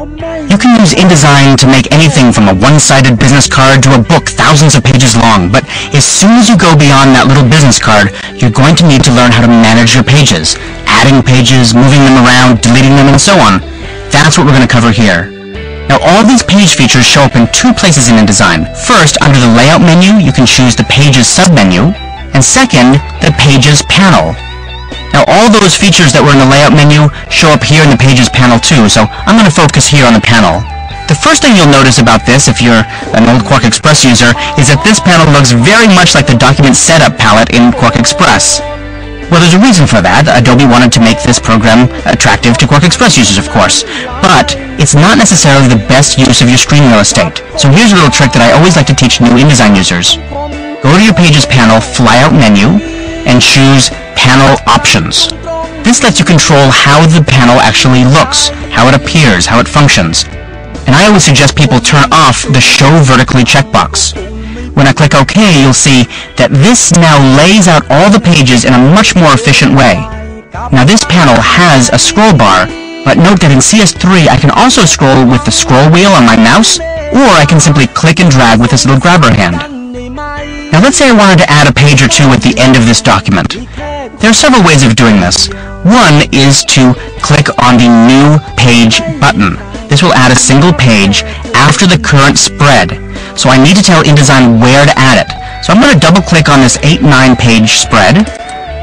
You can use InDesign to make anything from a one-sided business card to a book thousands of pages long, but as soon as you go beyond that little business card, you're going to need to learn how to manage your pages, adding pages, moving them around, deleting them, and so on. That's what we're going to cover here. Now, all these page features show up in two places in InDesign. First, under the Layout menu, you can choose the Pages submenu, and second, the Pages panel. Now, all those features that were in the Layout menu show up here in the Pages panel too, so I'm going to focus here on the panel. The first thing you'll notice about this, if you're an old Quark Express user, is that this panel looks very much like the Document Setup palette in Quark Express. Well, there's a reason for that. Adobe wanted to make this program attractive to Quark Express users, of course. But it's not necessarily the best use of your screen real estate. So here's a little trick that I always like to teach new InDesign users. Go to your Pages panel flyout menu and choose Panel Options. This lets you control how the panel actually looks, how it appears, how it functions. And I always suggest people turn off the Show Vertically checkbox. When I click OK, you'll see that this now lays out all the pages in a much more efficient way. Now this panel has a scroll bar, but note that in CS3 I can also scroll with the scroll wheel on my mouse, or I can simply click and drag with this little grabber hand. Now let's say I wanted to add a page or two at the end of this document. There are several ways of doing this. One is to click on the New Page button. This will add a single page after the current spread. So I need to tell InDesign where to add it. So I'm going to double-click on this 8-9 page spread,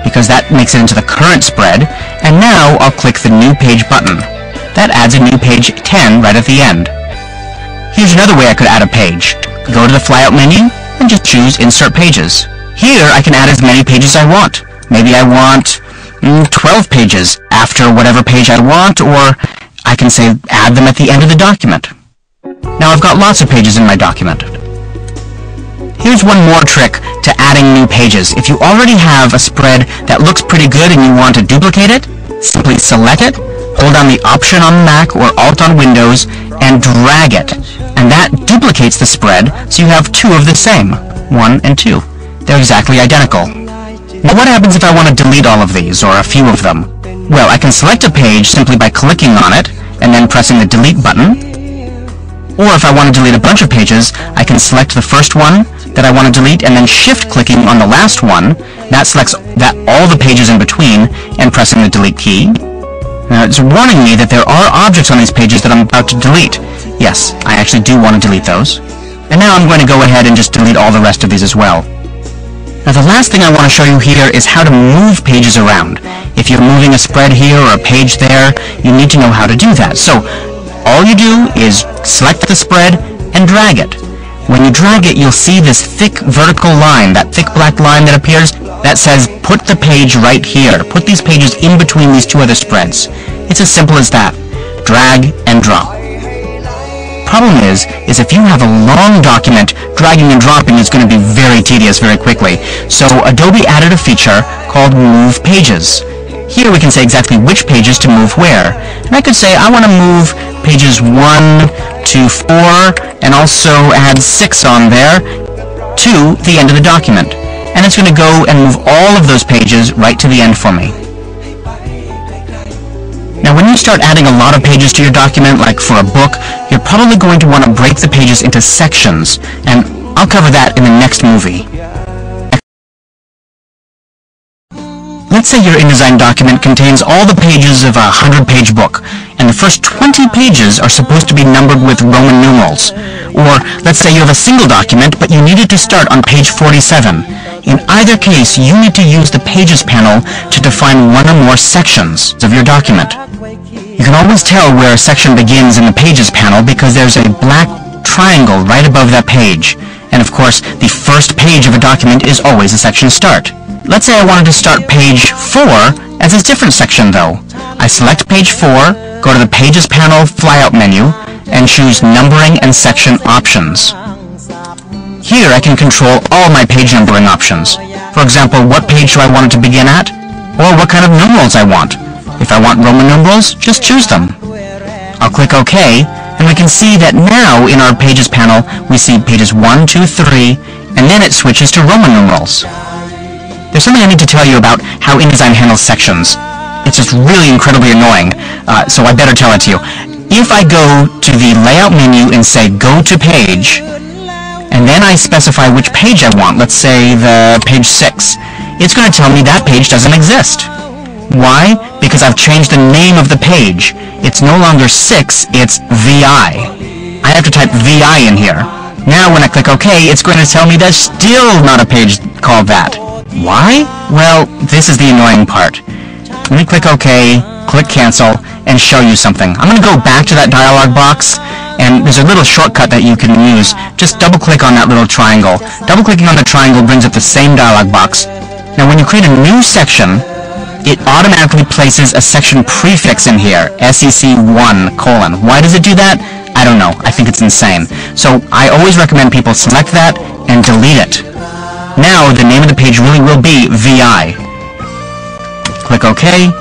because that makes it into the current spread, and now I'll click the New Page button. That adds a new page 10 right at the end. Here's another way I could add a page. Go to the flyout menu and just choose Insert Pages. Here I can add as many pages as I want. Maybe I want 12 pages after whatever page I want, or I can say add them at the end of the document. Now I've got lots of pages in my document. Here's one more trick to adding new pages. If you already have a spread that looks pretty good and you want to duplicate it, simply select it, hold down the Option on Mac or Alt on Windows, and drag it. And that duplicates the spread, so you have two of the same, 1 and 2. They're exactly identical. Now what happens if I want to delete all of these, or a few of them? Well, I can select a page simply by clicking on it, and then pressing the Delete button. Or if I want to delete a bunch of pages, I can select the first one that I want to delete, and then shift-clicking on the last one. That selects all the pages in between, and pressing the Delete key. Now it's warning me that there are objects on these pages that I'm about to delete. Yes, I actually do want to delete those. And now I'm going to go ahead and just delete all the rest of these as well. Now the last thing I want to show you here is how to move pages around. If you're moving a spread here or a page there, you need to know how to do that. So all you do is select the spread and drag it. When you drag it, you'll see this thick vertical line, that thick black line that appears, that says put the page right here. Put these pages in between these two other spreads. It's as simple as that. Drag and drop. Problem is if you have a long document, dragging and dropping is going to be very tedious very quickly. So Adobe added a feature called Move Pages. Here we can say exactly which pages to move where. And I could say I want to move pages 1 to 4 and also add 6 on there to the end of the document. And it's going to go and move all of those pages right to the end for me. Now when you start adding a lot of pages to your document, like for a book, you're probably going to want to break the pages into sections, and I'll cover that in the next movie. Let's say your InDesign document contains all the pages of a 100-page book, and the first 20 pages are supposed to be numbered with Roman numerals. Or let's say you have a single document, but you needed to start on page 47. In either case, you need to use the Pages panel to define one or more sections of your document. You can always tell where a section begins in the Pages panel because there's a black triangle right above that page. And of course, the first page of a document is always a section start. Let's say I wanted to start page 4 as a different section though. I select page 4, go to the Pages panel flyout menu, and choose Numbering and Section Options. Here I can control all my page numbering options. For example, what page do I want it to begin at? Or what kind of numerals I want. If I want Roman numerals, just choose them. I'll click OK, and we can see that now in our Pages panel, we see pages 1, 2, 3, and then it switches to Roman numerals. There's something I need to tell you about how InDesign handles sections. It's just really incredibly annoying, so I better tell it to you. If I go to the layout menu and say go to page, and then I specify which page I want, let's say the page 6, it's going to tell me that page doesn't exist. Why? Because I've changed the name of the page. It's no longer 6, it's VI. I have to type VI in here. Now when I click OK, it's going to tell me there's still not a page called that. Why? Well, this is the annoying part. Let me click OK, click cancel, and show you something. I'm going to go back to that dialog box, and there's a little shortcut that you can use. Just double click on that little triangle. Double clicking on the triangle brings up the same dialog box. Now when you create a new section, it automatically places a section prefix in here, SEC1:. Why does it do that? I don't know. I think it's insane. So I always recommend people select that and delete it. Now the name of the page really will be VI. Click OK.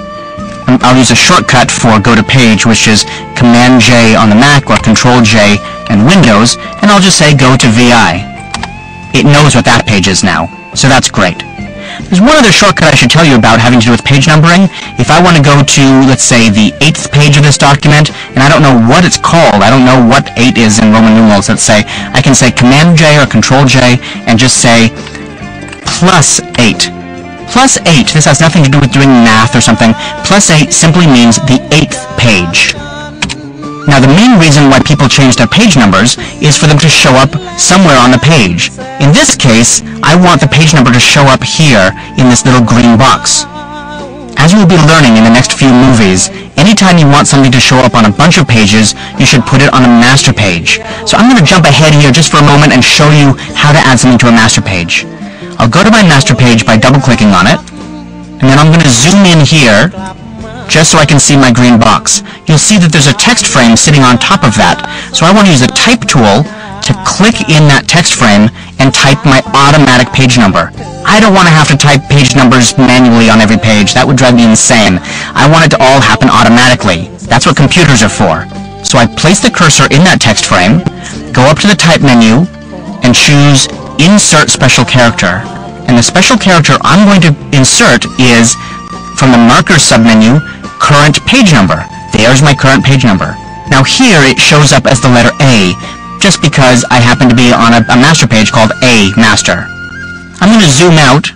I'll use a shortcut for go to page, which is Command J on the Mac or Control J in Windows, and I'll just say go to VI. It knows what that page is now, so that's great. There's one other shortcut I should tell you about having to do with page numbering. If I want to go to, let's say, the 8th page of this document, and I don't know what it's called, I don't know what 8 is in Roman numerals, let's say, I can say Command J or Control J and just say +8. +8, this has nothing to do with doing math or something. +8 simply means the 8th page. Now the main reason why people change their page numbers is for them to show up somewhere on the page. In this case, I want the page number to show up here in this little green box. As you will be learning in the next few movies, anytime you want something to show up on a bunch of pages, you should put it on a master page. So I'm going to jump ahead here just for a moment and show you how to add something to a master page. I'll go to my master page by double-clicking on it, and then I'm going to zoom in here just so I can see my green box. You'll see that there's a text frame sitting on top of that. So I want to use the type tool to click in that text frame and type my automatic page number. I don't want to have to type page numbers manually on every page. That would drive me insane. I want it to all happen automatically. That's what computers are for. So I place the cursor in that text frame, go up to the type menu, and choose Insert Special Character. And the special character I'm going to insert is, from the Markers submenu, Current Page Number. There's my current page number. Now here it shows up as the letter A, just because I happen to be on a master page called A Master. I'm going to zoom out,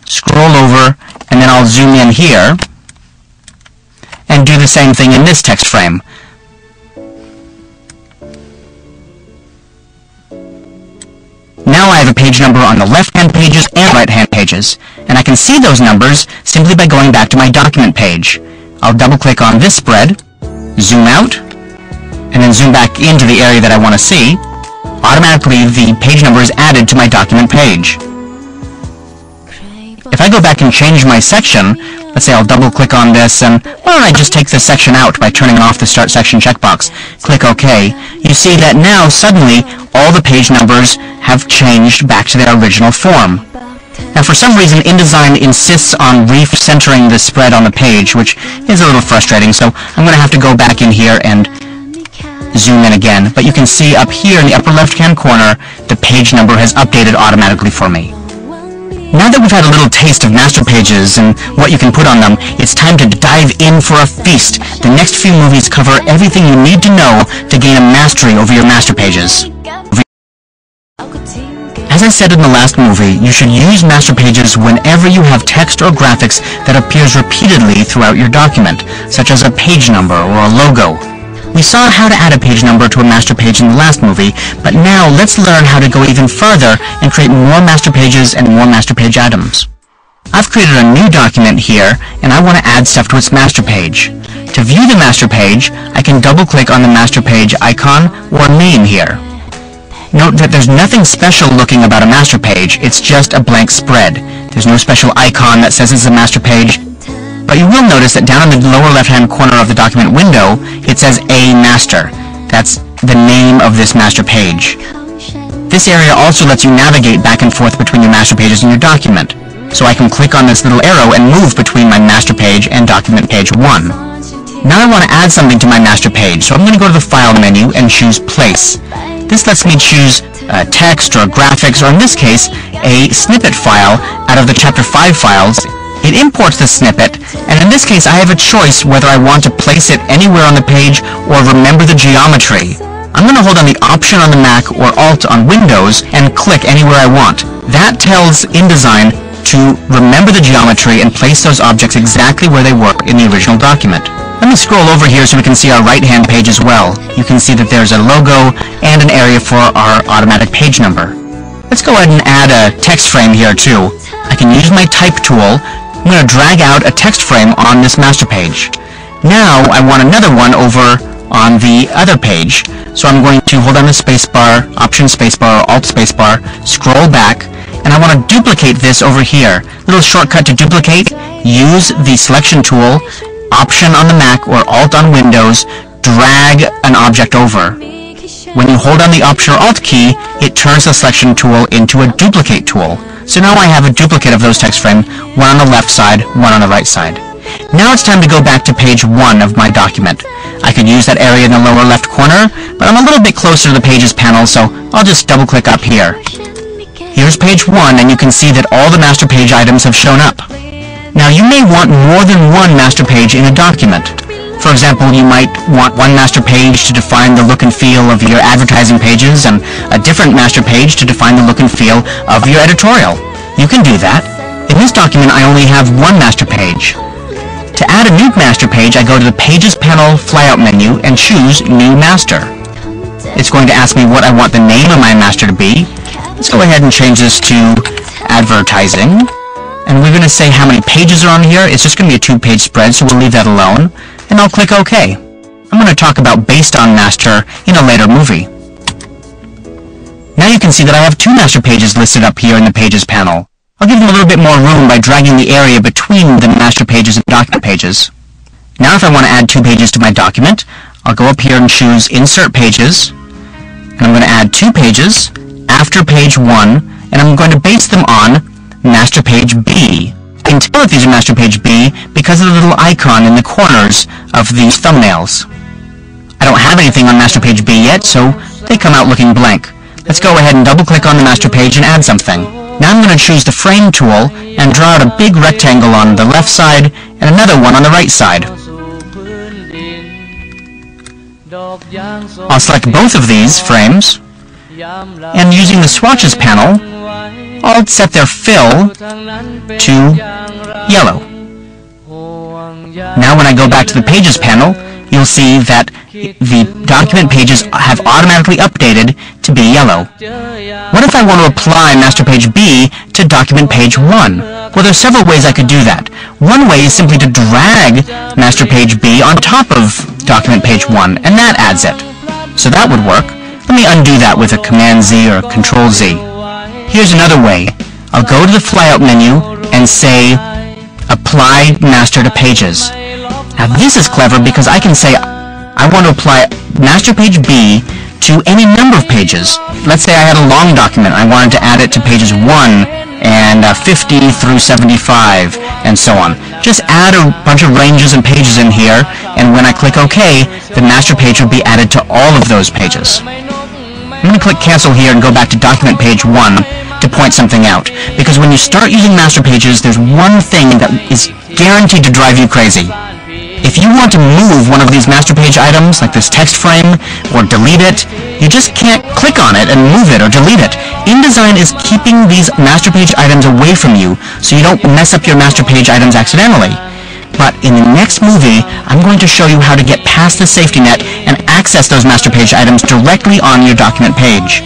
scroll over, and then I'll zoom in here, and do the same thing in this text frame. Now I have a page number on the left-hand pages and right-hand pages, and I can see those numbers simply by going back to my document page. I'll double-click on this spread, zoom out, and then zoom back into the area that I want to see. Automatically, the page number is added to my document page. If I go back and change my section, let's say I'll double-click on this, and why don't I just take this section out by turning off the Start Section checkbox. Click OK. You see that now, suddenly, all the page numbers have changed back to their original form. Now, for some reason, InDesign insists on recentering the spread on the page, which is a little frustrating, so I'm going to have to go back in here and zoom in again. But you can see up here in the upper left-hand corner, the page number has updated automatically for me. Now that we've had a little taste of master pages and what you can put on them, it's time to dive in for a feast. The next few movies cover everything you need to know to gain a mastery over your master pages. As I said in the last movie, you should use master pages whenever you have text or graphics that appears repeatedly throughout your document, such as a page number or a logo. We saw how to add a page number to a master page in the last movie, but now let's learn how to go even further and create more master pages and more master page items. I've created a new document here, and I want to add stuff to its master page. To view the master page, I can double-click on the master page icon or name here. Note that there's nothing special looking about a master page, it's just a blank spread. There's no special icon that says it's a master page. But you will notice that down in the lower left-hand corner of the document window, it says A Master. That's the name of this master page. This area also lets you navigate back and forth between your master pages in your document. So I can click on this little arrow and move between my master page and document page 1. Now I want to add something to my master page, so I'm going to go to the File menu and choose Place. This lets me choose text or graphics, or in this case, a snippet file out of the Chapter 5 files It imports the snippet, and in this case I have a choice whether I want to place it anywhere on the page or remember the geometry. I'm going to hold on the Option on the Mac or Alt on Windows and click anywhere I want. That tells InDesign to remember the geometry and place those objects exactly where they were in the original document. Let me scroll over here so we can see our right-hand page as well. You can see that there's a logo and an area for our automatic page number. Let's go ahead and add a text frame here too. I can use my Type tool. I'm going to drag out a text frame on this master page. Now I want another one over on the other page. So I'm going to hold on the spacebar, Option spacebar, or Alt spacebar, scroll back, and I want to duplicate this over here. Little shortcut to duplicate, use the selection tool, Option on the Mac or Alt on Windows, drag an object over. When you hold on the Option or Alt key, it turns the selection tool into a duplicate tool. So now I have a duplicate of those text frames, one on the left side, one on the right side. Now it's time to go back to page 1 of my document. I could use that area in the lower left corner, but I'm a little bit closer to the Pages panel, so I'll just double-click up here. Here's page 1, and you can see that all the master page items have shown up. Now you may want more than one master page in a document. For example, you might want one master page to define the look and feel of your advertising pages and a different master page to define the look and feel of your editorial. You can do that. In this document, I only have one master page. To add a new master page, I go to the Pages panel flyout menu and choose New Master. It's going to ask me what I want the name of my master to be. Let's go ahead and change this to Advertising. And we're going to say how many pages are on here. It's just going to be a 2-page spread, so we'll leave that alone. And I'll click OK. I'm going to talk about Based on Master in a later movie. Now you can see that I have 2 master pages listed up here in the Pages panel. I'll give them a little bit more room by dragging the area between the master pages and document pages. Now if I want to add 2 pages to my document, I'll go up here and choose Insert Pages. And I'm going to add 2 pages after page 1, and I'm going to base them on Master Page B. I can tell if these are Master Page B because of the little icon in the corners of these thumbnails. I don't have anything on Master Page B yet, so they come out looking blank. Let's go ahead and double-click on the master page and add something. Now I'm going to choose the Frame tool and draw out a big rectangle on the left side and another one on the right side. I'll select both of these frames, and using the Swatches panel, I'll set their fill to yellow. Now when I go back to the Pages panel, you'll see that the document pages have automatically updated to be yellow. What if I want to apply Master Page B to document page 1? Well, there's several ways I could do that. One way is simply to drag Master Page B on top of document page 1, and that adds it. So that would work. Let me undo that with a Command-Z or Control-Z. Here's another way. I'll go to the flyout menu and say Apply Master to Pages. Now this is clever because I can say I want to apply Master Page B to any number of pages. Let's say I had a long document. I wanted to add it to pages 1 and 50 through 75 and so on. Just add a bunch of ranges and pages in here, and when I click OK, the master page will be added to all of those pages. I'm going to click Cancel here and go back to document page 1 to point something out. Because when you start using master pages, there's one thing that is guaranteed to drive you crazy. If you want to move one of these master page items, like this text frame, or delete it, you just can't click on it and move it or delete it. InDesign is keeping these master page items away from you, so you don't mess up your master page items accidentally. But in the next movie, I'm going to show you how to get past the safety net and access those master page items directly on your document page.